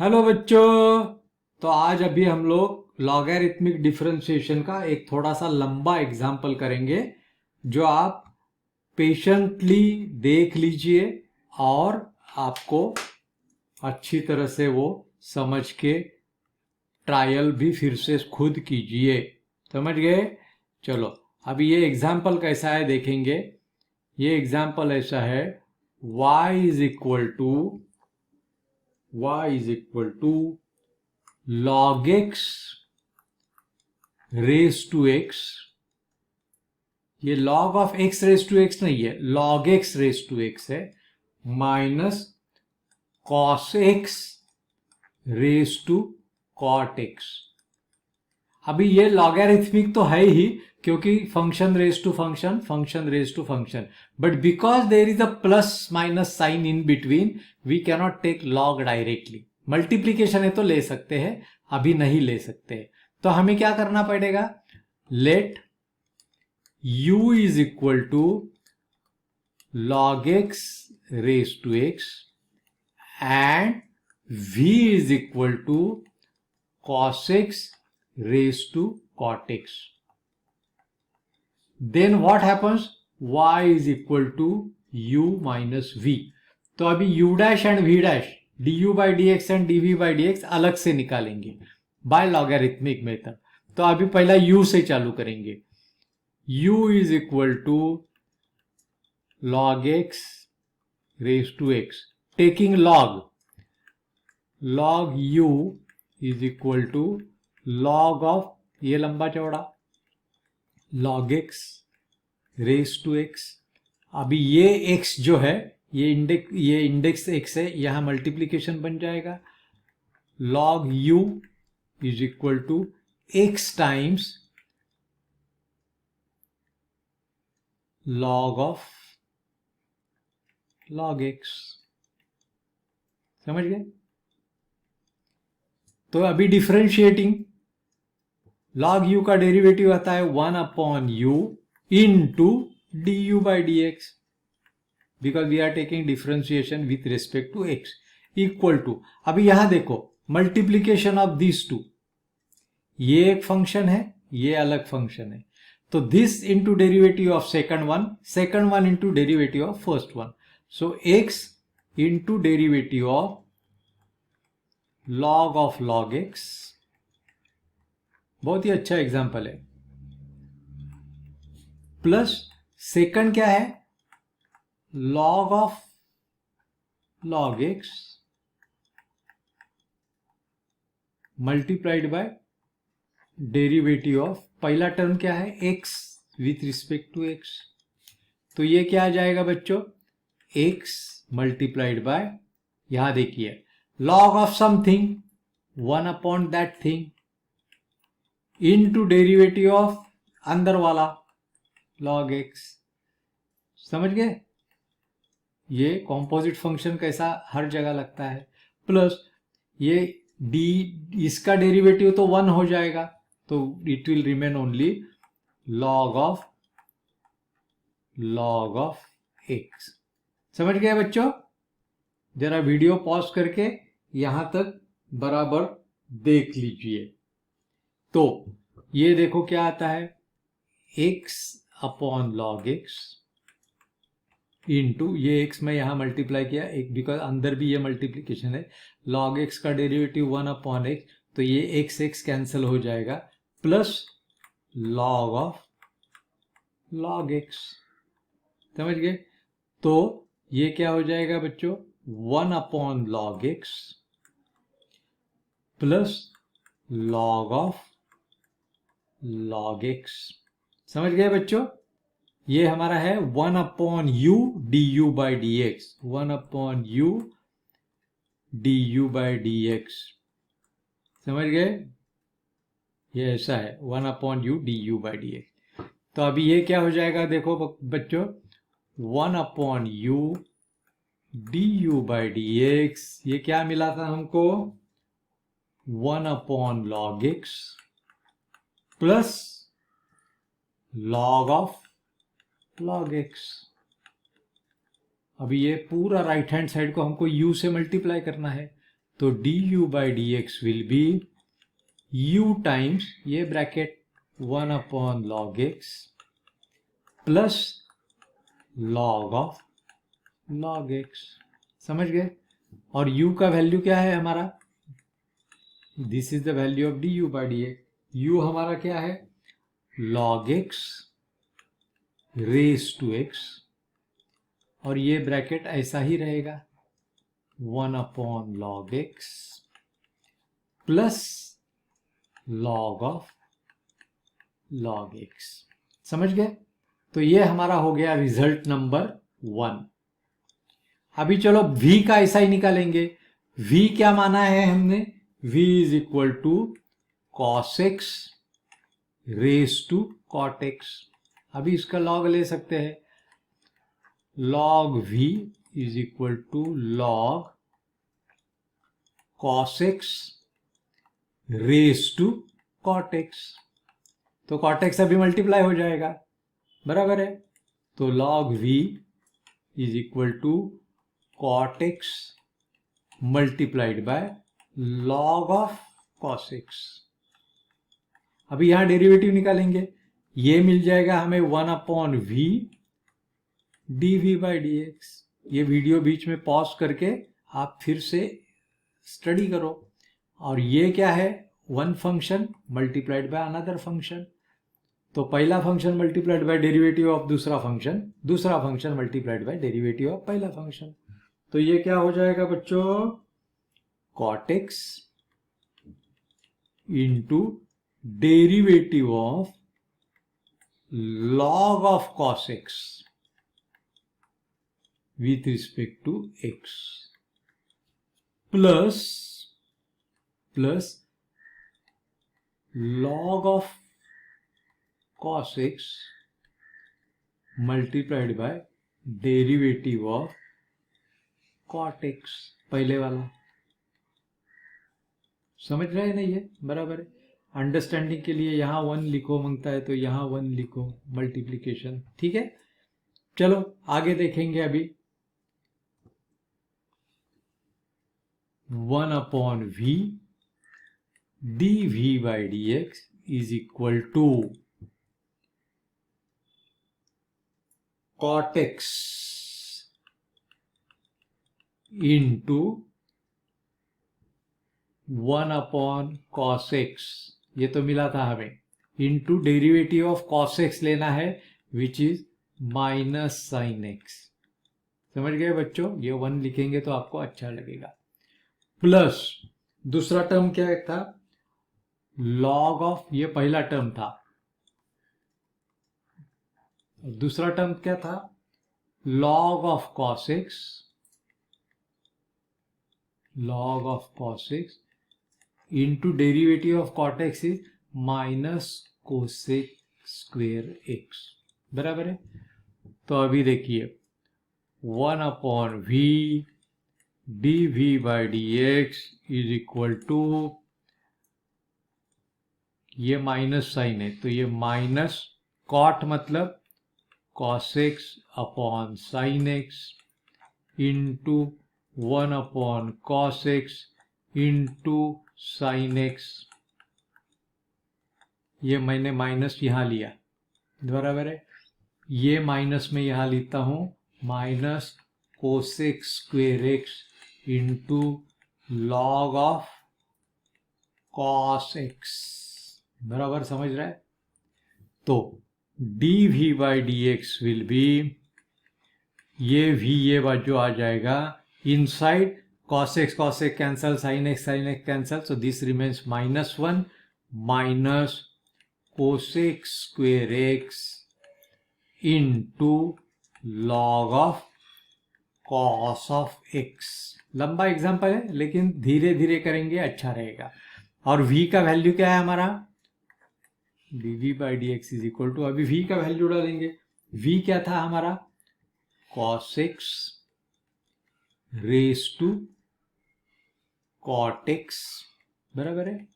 Hello बच्चों। तो आज अभी हम लोग लॉगरिथमिक डिफरेंशिएशन का एक थोड़ा सा लंबा एग्जाम्पल करेंगे जो आप पेशेंटली देख लीजिए और आपको अच्छी तरह से वो समझ के ट्रायल भी फिर से खुद कीजिए। समझ गए? चलो, अभी ये एग्जाम्पल कैसा है देखेंगे। ये एग्जाम्पल ऐसा है, y is equal to log x raise to x। ये log of x raise to x नहीं है, log x raise to x है, minus cos x raise to cot x। अभी ये लॉगरिथमिक तो है ही, क्योंकि function raise to function, function raise to function, but because there is a plus minus sign in between we cannot take log directly. Multiplication है तो ले सकते हैं, अभी नहीं ले सकते हैं। तो हमें क्या करना पड़ेगा, लेट u is equal to log x raise to x and v is equal to cos x raised to cot x. Then what happens? Y is equal to u minus v. तो अभी u dash and v dash, du by dx and dv by dx अलग से निकालेंगे bye logarithmic method. तो अभी पहला u से चालू करेंगे। u is equal to log x raised to x. Taking log u is equal to log of ये लंबा चौड़ा log x raise to x। अभी ये x जो है ये इंडेक्स x है, यहां मल्टीप्लीकेशन बन जाएगा। log u is equal to x times log of log x। समझ गए? तो अभी डिफरेंशिएटिंग, log u का डेरिवेटिव आता है 1 upon u into d u by d x, because we are taking differentiation with respect to x equal to. अभी यहां देखो मल्टीप्लीकेशन ऑफ दिस टू, ये एक फंक्शन है, ये अलग फंक्शन है, तो this into derivative of second one into derivative of first one. So x into derivative of log of log x। बहुत ही अच्छा एग्जाम्पल है। प्लस सेकंड क्या है, log of log x multiplied by derivative of पहला term क्या है, x with respect to x। तो ये क्या आ जाएगा बच्चों, x मल्टीप्लाइड बाय, यहां देखिए log of something 1 upon that thing into derivative of अंदर वाला log x। समझ गए? ये कॉम्पोजिट फंक्शन कैसा हर जगह लगता है। प्लस ये d, इसका डेरिवेटिव तो 1 हो जाएगा, तो it will remain only log of x। समझ गए बच्चों? जरा वीडियो पॉज करके यहां तक बराबर देख लीजिए। तो ये देखो क्या आता है, x upon log x into ये x में यहां मल्टीप्लाई किया एक, बिकॉज अंदर भी ये मल्टीप्लीकेशन है, log x का डेरिवेटिव 1 अपॉन x, तो ये x कैंसिल हो जाएगा, plus log of log x। समझ गए? तो ये क्या हो जाएगा बच्चों, 1 upon log x plus log of log x। समझ गए बच्चों? ये हमारा है 1 upon U D u by d x, 1 upon U D u by d x. समझ गए? ये ऐसा है 1 upon U D u by d x. तो अभी ये क्या हो जाएगा, देखो बच्चों, 1 upon U D u by d x, ये क्या मिला था हमको, 1 upon log x plus log of log x। अभी ये पूरा राइट हैंड साइड को हमको u से मल्टीप्लाई करना है, तो d u by d x will be u times ये bracket 1 upon log x plus log of log x. समझ गए? और u का वैल्यू क्या है हमारा? This is the value of d u by d x. U हमारा क्या है? Log x raise to x, और ये ब्रैकेट ऐसा ही रहेगा 1 upon log x plus log of log x. समझ गए? तो ये हमारा हो गया रिजल्ट नंबर 1। अभी चलो v का ऐसा ही निकालेंगे। v क्या माना है हमने? v is equal to cos x raise to cot x. अभी इसका लॉग ले सकते हैं। Log v is equal to log cos x raise to cot x. तो कॉट एक्स अभी मल्टीप्लाई हो जाएगा, बराबर है। तो log v is equal to cot x multiplied by log of cos x. अभी यहां डेरिवेटिव निकालेंगे। ये मिल जाएगा हमें 1 upon v d v by d x. ये वीडियो बीच में पॉज करके आप फिर से स्टडी करो। और ये क्या है? One function multiplied by another function. तो पहला function multiplied by derivative of दूसरा function multiplied by derivative of पहला फंक्शन। तो ये क्या हो जाएगा बच्चों? Cot x into derivative of log of cos x with respect to x plus log of cos x multiplied by derivative of cot x। पहले वाला समझ रहे हैं ना? ये बराबर है। अंडरस्टैंडिंग के लिए यहां 1 लिखो मांगता है तो यहां 1 लिखो, मल्टीप्लीकेशन। ठीक है, चलो आगे देखेंगे। अभी 1 upon v d v by d x is equal to cot x into 1 upon cos x, ये तो मिला था हमें, into derivative of cos x लेना है which is minus sine x. समझ गए बच्चों? ये 1 लिखेंगे तो आपको अच्छा लगेगा। प्लस दूसरा टर्म क्या था? लॉग ऑफ, ये पहला टर्म था, दूसरा टर्म क्या था? Log of cos x, log of cos x into derivative of cot x is minus cosec square x. बराबर है। तो अभी देखिए 1 upon v d v by d x is equal to, ये माइनस साइन है तो ये माइनस कॉट मतलब cos x upon sine x into 1 upon cos x into sine x. ये मैंने माइनस यहां लिया, बराबर है। ये माइनस में यहां लिखता हूं minus cosec square x into log of cos x. बराबर समझ रहा है? तो d v by d x will be, ये v ये बाजू आ जाएगा inside cos x cancel, sin x cancel, so this remains -1 minus cosec square x into log of cos of x। लंबा एग्जाम्पल है लेकिन धीरे धीरे करेंगे, अच्छा रहेगा। और v का वैल्यू क्या है हमारा? dv by dx is equal to, अभी v का वैल्यू डालेंगे। v क्या था हमारा? cos x raise to cot x. बराबर है।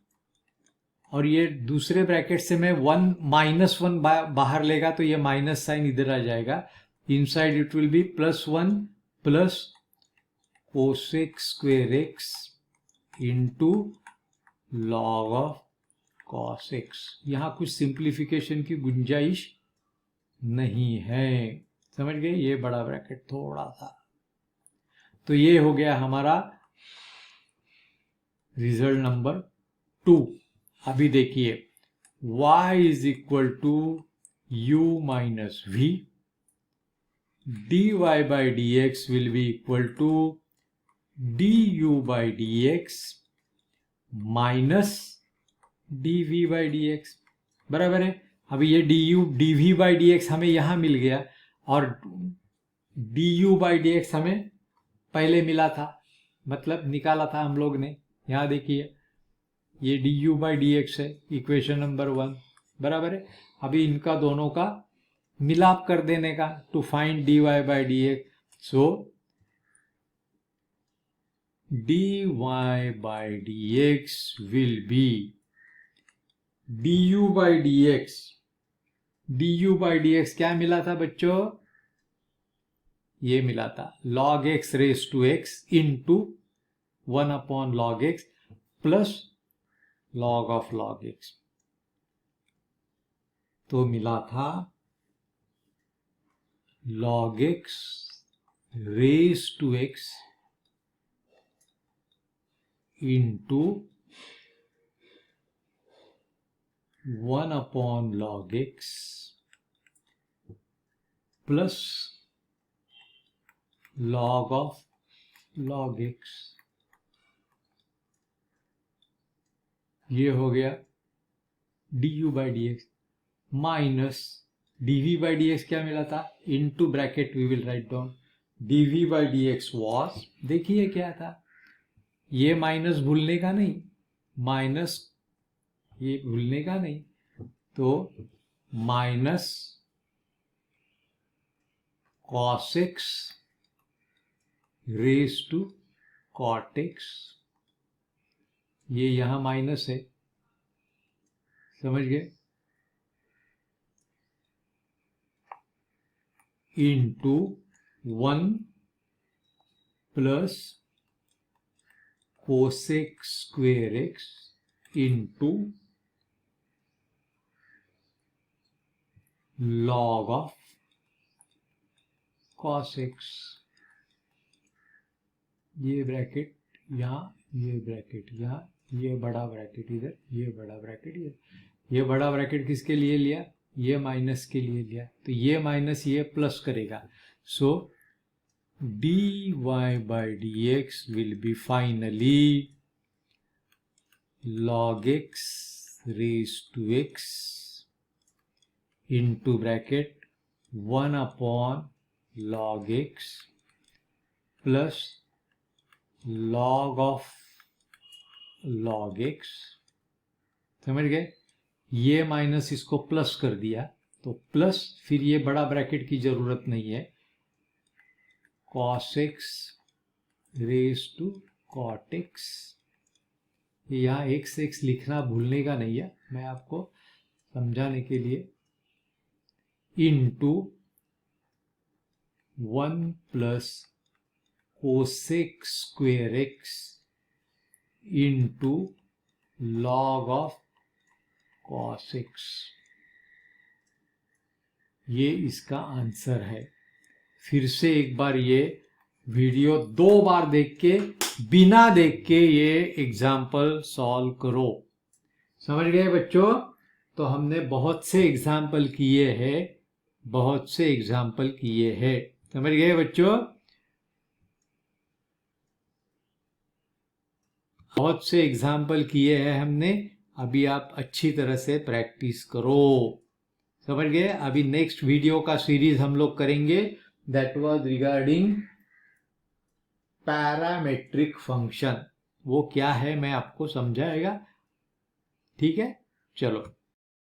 और ये दूसरे ब्रैकेट से मैं 1 बाहर लेगा तो ये माइनस साइन इधर आ जाएगा। Inside it will be +1 plus cosec square x into log of cos x. यहाँ कुछ सिंप्लीफिकेशन की गुंजाइश नहीं है, समझ गए? ये बड़ा ब्रैकेट थोड़ा सा। तो ये हो गया हमारा रिजल्ट नंबर 2। अभी देखिए y is equal to u minus v, dy by d x will be equal to du by d x minus dv by d x, बराबर है। अभी ये du dv by d x हमें यहां मिल गया और du बाई डी एक्स हमें पहले मिला था, मतलब निकाला था हम लोग ने। यहां देखिए ये du बाई डी एक्स है, इक्वेशन नंबर 1, बराबर है। अभी इनका दोनों का मिलाप कर देने का, to find dy by d x. So dy by d x will be du by d x. du by d x क्या मिला था बच्चों? ये मिला था log x raise to x into 1 upon log x plus log of log x। तो मिला था log x raise to x into 1 upon log x plus log of log x। ये हो गया du by d x minus dv by d x क्या मिला था? Into bracket we will write down dv by d x was, देखिए क्या था, ये माइनस भूलने का नहीं, माइनस ये भूलने का नहीं, तो minus cos x raise to cot x। ये यहां माइनस है, समझ गए? Into 1 plus cosec square x into log of cos x. ये ब्रैकेट यहाँ, ये ब्रैकेट यहाँ, ये बड़ा ब्रैकेट इधर, ये बड़ा ब्रैकेट इधर। ये बड़ा ब्रैकेट किसके लिए लिया? ये माइनस के लिए लिया, तो ये माइनस ये प्लस करेगा। So dy by d x will be finally log x raise to x into bracket 1 upon log x plus log of log x। समझ गए? ये माइनस इसको प्लस कर दिया, तो प्लस, फिर ये बड़ा ब्रैकेट की जरूरत नहीं है, cos x raise to cot x। यहाँ x लिखना भूलने का नहीं है, मैं आपको समझाने के लिए, into 1 plus cosec square x into log of cos x। ये इसका आंसर है। फिर से एक बार ये वीडियो 2 बार देख के, बिना देख के ये एग्जाम्पल सॉल्व करो। समझ गए बच्चों? तो हमने बहुत से एग्जाम्पल किए हैं, बहुत से एग्जाम्पल किए हैं। समझ गए बच्चों? बहुत से एग्जाम्पल किए हैं हमने। अभी आप अच्छी तरह से प्रैक्टिस करो। समझ गए? अभी नेक्स्ट वीडियो का सीरीज हम लोग करेंगे, that was regarding parametric function. वो क्या है मैं आपको समझाएगा। ठीक है, चलो।